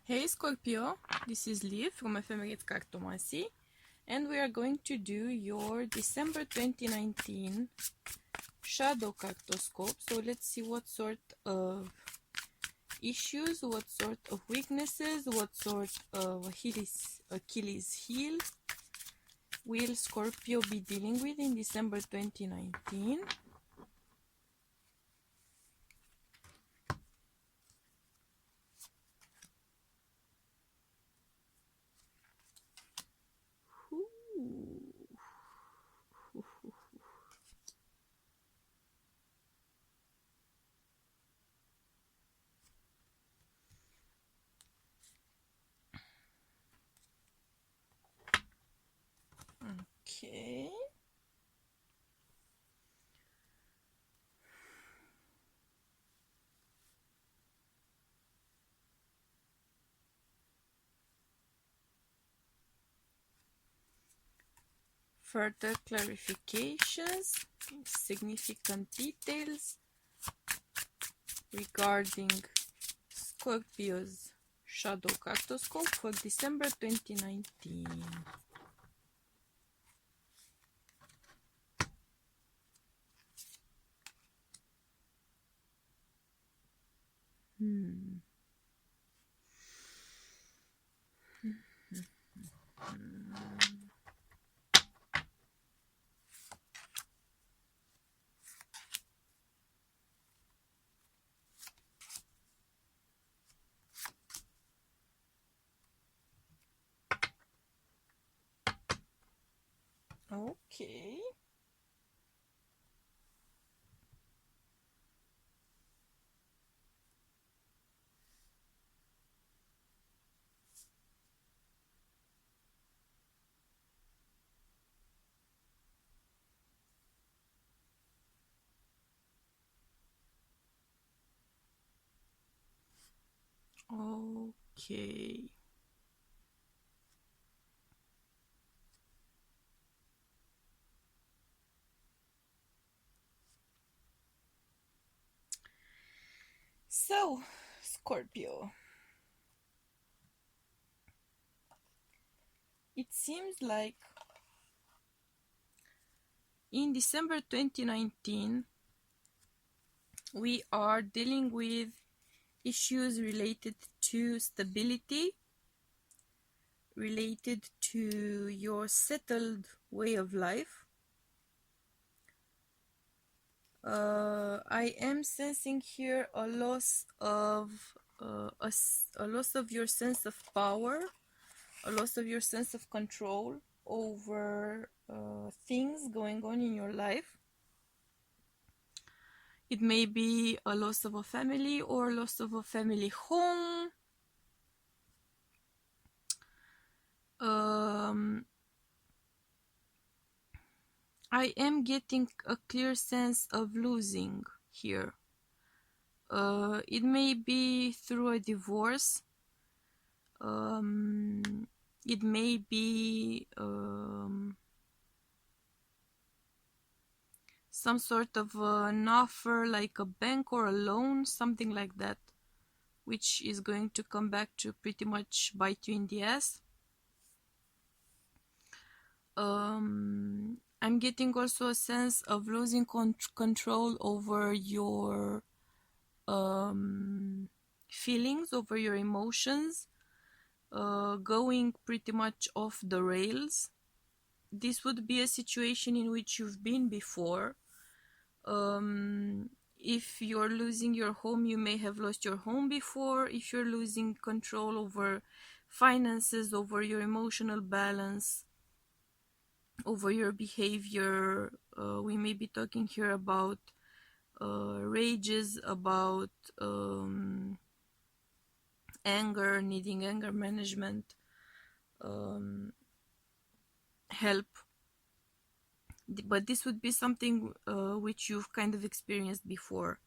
Hey Scorpio, this is Liv from Ephemerate Cartomancy, and we are going to do your December 2019 Shadow Cartoscope. So let's see what sort of issues, what sort of weaknesses, what sort of Achilles heel will Scorpio be dealing with in December 2019. Okay. Further clarifications, significant details regarding Scorpio's Shadow Cartoscope for December 2019. Okay. Okay. So, Scorpio, it seems like in December 2019 we are dealing with issues related to stability, related to your settled way of life. I am sensing here a loss of a loss of your sense of power, a loss of your sense of control over things going on in your life. It may be a loss of a family or loss of a family home. I am getting a clear sense of losing here. It may be through a divorce. It may be some sort of an offer like a bank or a loan, something like that, which is going to come back to pretty much bite you in the ass. I'm getting also a sense of losing control over your feelings, over your emotions, going pretty much off the rails. This would be a situation in which you've been before. If you're losing your home, you may have lost your home before. If you're losing control over finances, over your emotional balance, over your behavior, we may be talking here about rages, about anger, needing anger management, help. But this would be something which you've kind of experienced before.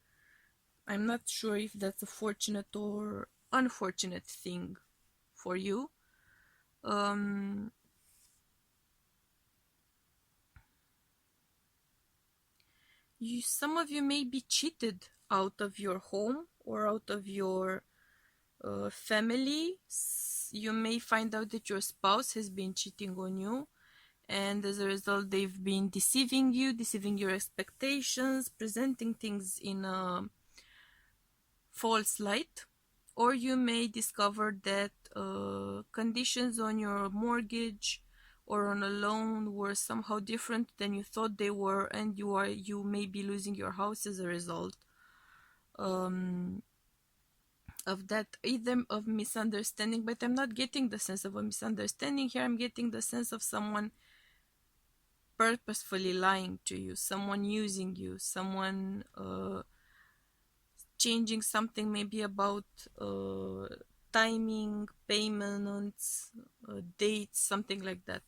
I'm not sure if that's a fortunate or unfortunate thing for you. Some of you may be cheated out of your home or out of your family. You may find out that your spouse has been cheating on you, and as a result they've been deceiving you, deceiving your expectations, presenting things in a false light. Or you may discover that conditions on your mortgage or on a loan were somehow different than you thought they were, and you may be losing your house as a result of that, either of misunderstanding. But I'm not getting the sense of a misunderstanding here. I'm getting the sense of someone purposefully lying to you, someone using you, someone changing something maybe about timing, payments, dates, something like that.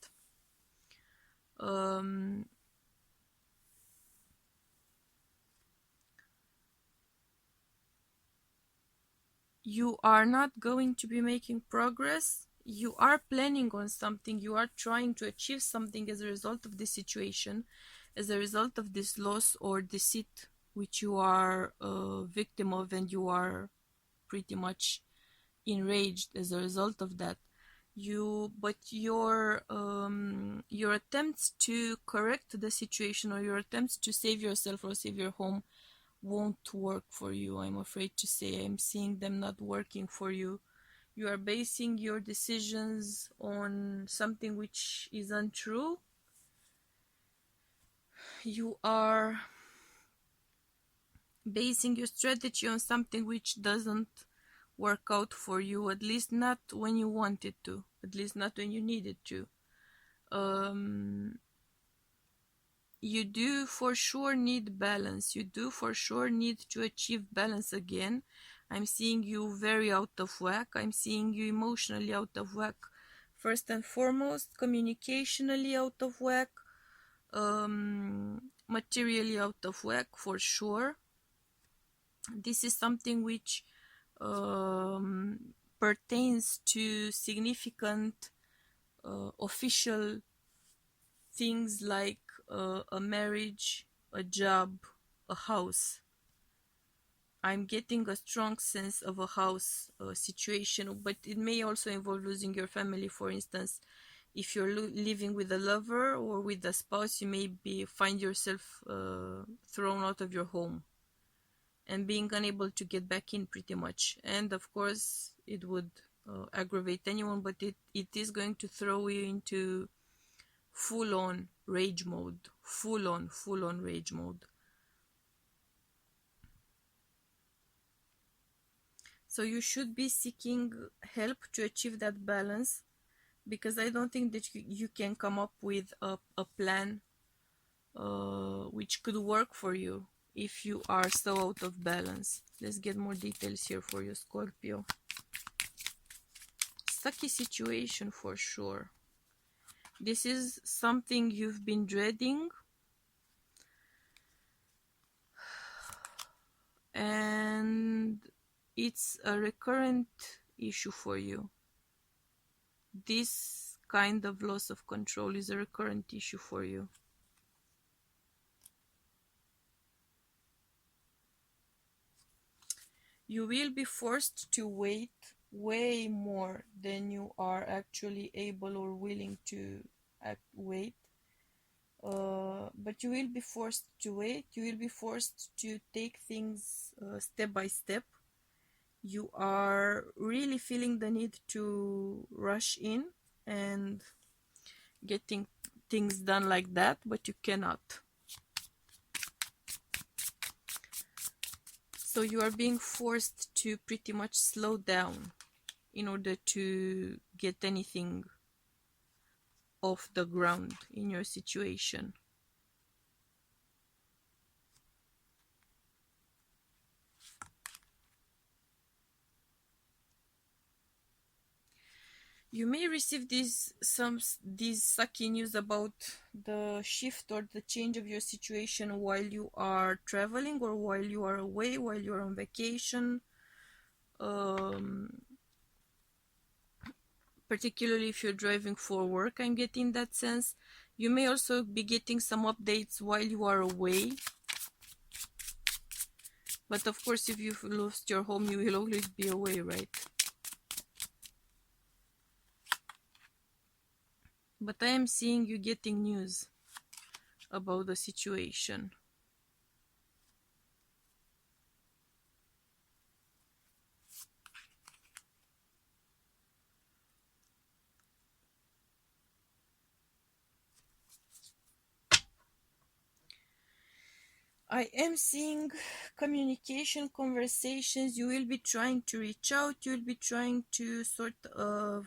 You are not going to be making progress. You are planning on something. You are trying to achieve something as a result of this situation, as a result of this loss or deceit which you are a victim of, and you are pretty much enraged as a result of that. But your attempts to correct the situation, or your attempts to save yourself or save your home, won't work for you. I'm afraid to say I'm seeing them not working for you. You are basing your decisions on something which is untrue. You are basing your strategy on something which doesn't work out for you, at least not when you want it to, at least not when you need it to. You do for sure need balance. You do for sure need to achieve balance again. I'm seeing you very out of whack. I'm seeing you emotionally out of whack. First and foremost, communicationally out of whack, materially out of whack for sure. This is something which pertains to significant official things like a marriage, a job, a house. I'm getting a strong sense of a house situation, but it may also involve losing your family. For instance, if you're living with a lover or with a spouse, you may find yourself thrown out of your home and being unable to get back in pretty much. And of course, it would aggravate anyone, but it is going to throw you into full-on rage mode, full-on rage mode. So you should be seeking help to achieve that balance, because I don't think that you can come up with a plan which could work for you if you are so out of balance. Let's get more details here for you, Scorpio. Sucky situation for sure. This is something you've been dreading, and it's a recurrent issue for you. This kind of loss of control is a recurrent issue for you. You will be forced to wait way more than you are actually able or willing to wait. But you will be forced to wait. You will be forced to take things step by step. You are really feeling the need to rush in and getting things done like that, but you cannot. So you are being forced to pretty much slow down in order to get anything off the ground in your situation. You may receive these sucky news about the shift or the change of your situation while you are traveling, or while you are away, while you are on vacation. Particularly if you're driving for work, I'm getting that sense. You may also be getting some updates while you are away. But of course, if you've lost your home, you will always be away, right? but I am seeing you getting news about the situation. I am seeing communication, conversations. You will be trying to reach out. You will be trying to sort of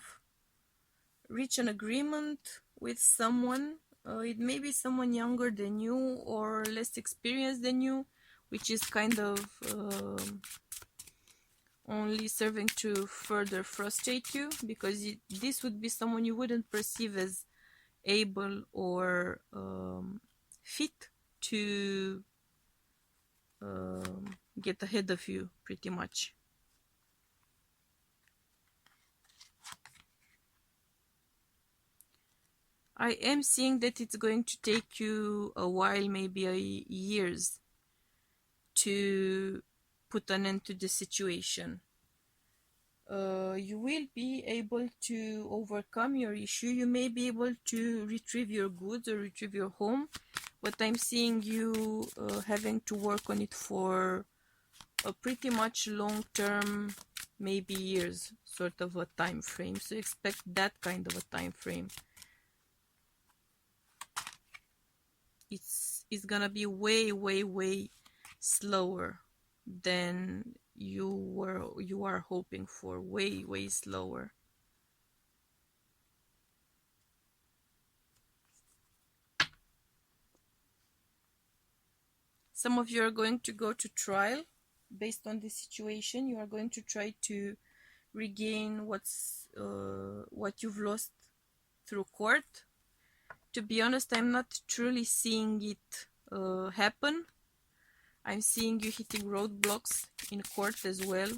reach an agreement with someone. It may be someone younger than you or less experienced than you, which is kind of only serving to further frustrate you, because this would be someone you wouldn't perceive as able or fit to get ahead of you, pretty much. I am seeing that it's going to take you a while, maybe years, to put an end to the situation. You will be able to overcome your issue. You may be able to retrieve your goods or retrieve your home, but I'm seeing you having to work on it for a pretty much long-term, maybe years, sort of a time frame. So expect that kind of a time frame. It's gonna be way slower than you are hoping for. Way slower. Some of you are going to go to trial based on this situation. You are going to try to regain what you've lost through court. To be honest, I'm not truly seeing it happen. I'm seeing you hitting roadblocks in court as well.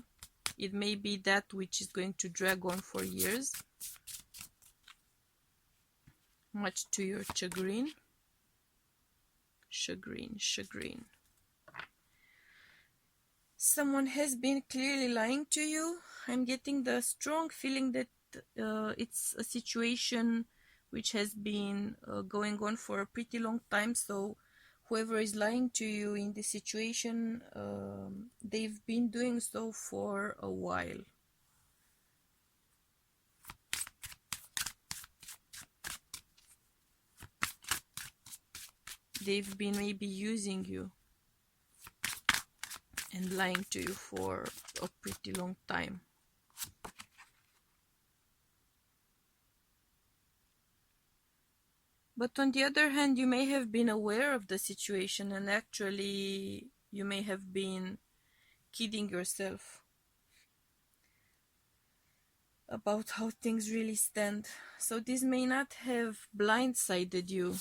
It may be that which is going to drag on for years, much to your chagrin. Chagrin. Someone has been clearly lying to you. I'm getting the strong feeling that it's a situation which has been going on for a pretty long time. So whoever is lying to you in this situation, they've been doing so for a while. They've been maybe using you and lying to you for a pretty long time. But on the other hand, you may have been aware of the situation, and actually you may have been kidding yourself about how things really stand. So this may not have blindsided you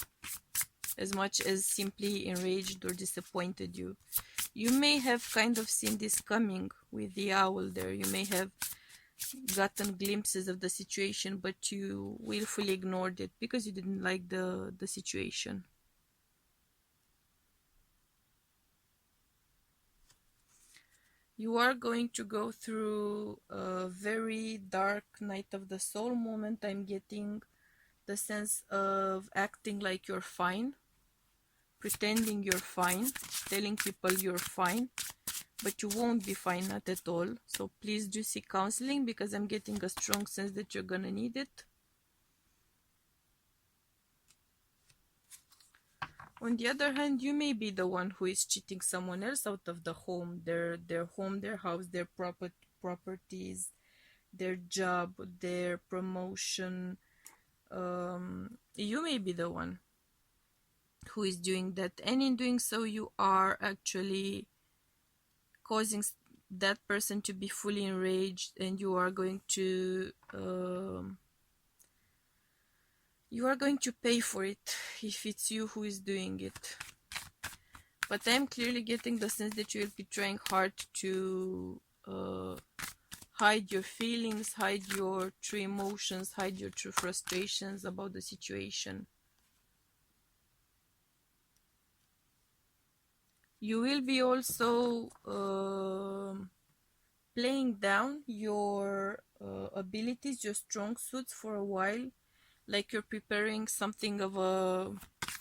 as much as simply enraged or disappointed you. You may have kind of seen this coming with the owl there. You may have gotten glimpses of the situation, but you willfully ignored it because you didn't like the situation. You are going to go through a very dark night of the soul moment. I'm getting the sense of acting like you're fine, pretending you're fine, telling people you're fine, but you won't be fine, not at all. So please do seek counseling, because I'm getting a strong sense that you're gonna need it. On the other hand, you may be the one who is cheating someone else out of the home, their home, their house, their properties, their job, their promotion. You may be the one who is doing that, and in doing so you are actually causing that person to be fully enraged, and you are going to pay for it if it's you who is doing it. But I'm clearly getting the sense that you will be trying hard to hide your feelings, hide your true emotions, hide your true frustrations about the situation. You will be also playing down your abilities, your strong suits for a while, like you're preparing something of a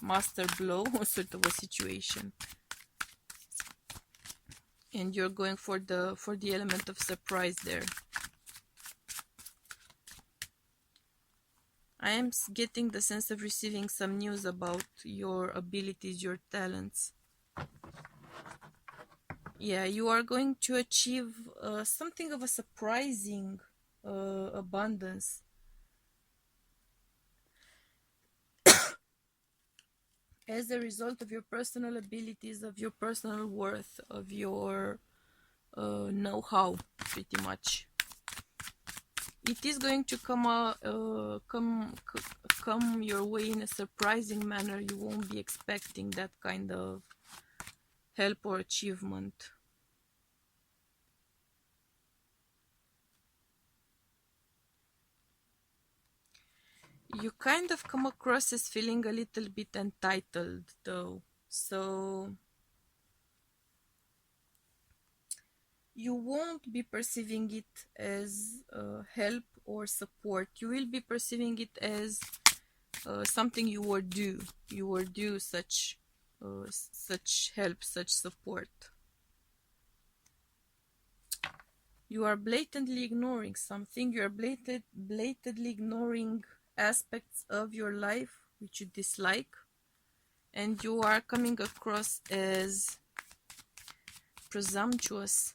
master blow sort of a situation, and you're going for the element of surprise there. I am getting the sense of receiving some news about your abilities, your talents. Yeah, you are going to achieve something of a surprising abundance as a result of your personal abilities, of your personal worth, of your know-how, pretty much. It is going to come your way in a surprising manner. You won't be expecting that kind of help or achievement. You kind of come across as feeling a little bit entitled, though. So you won't be perceiving it as help or support. You will be perceiving it as something you were due. You were due such help, such support. You are blatantly ignoring something. You are blatantly ignoring aspects of your life which you dislike, and you are coming across as presumptuous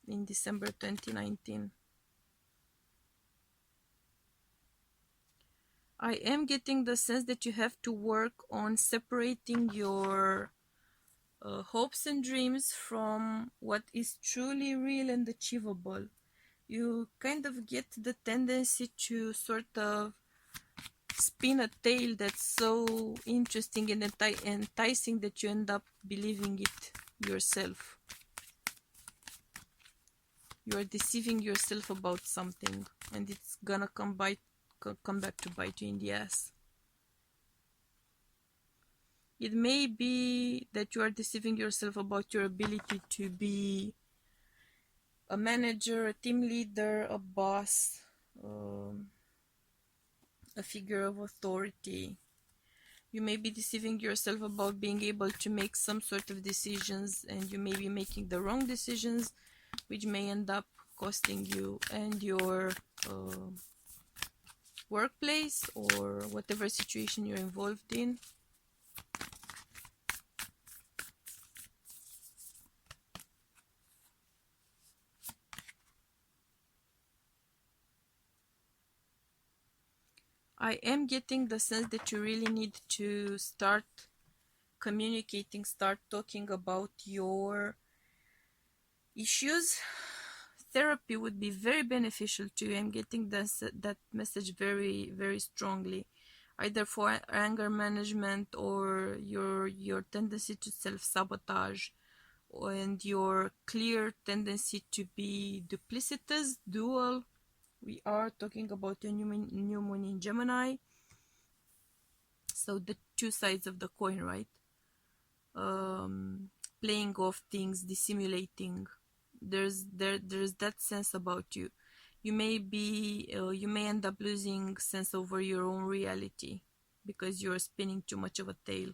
in December 2019. I am getting the sense that you have to work on separating your hopes and dreams from what is truly real and achievable. You kind of get the tendency to sort of spin a tale that's so interesting and enticing that you end up believing it yourself. You are deceiving yourself about something, and it's gonna come back to bite you in the ass. It may be that you are deceiving yourself about your ability to be a manager, a team leader, a boss, a figure of authority. You may be deceiving yourself about being able to make some sort of decisions, and you may be making the wrong decisions, which may end up costing you and your workplace or whatever situation you're involved in. I am getting the sense that you really need to start communicating, start talking about your issues. Therapy would be very beneficial to you. I'm getting that message very, very strongly, either for anger management or your tendency to self-sabotage and your clear tendency to be duplicitous, dual. We are talking about a new moon in Gemini, so the two sides of the coin, right? Playing off things, dissimulating. There's that sense about you. You may end up losing sense over your own reality because you're spinning too much of a tale.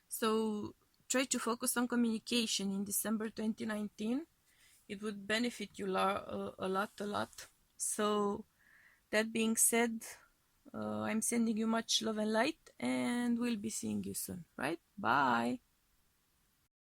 So try to focus on communication in December 2019. It would benefit you a lot. So that being said, I'm sending you much love and light, and we'll be seeing you soon, right? Bye.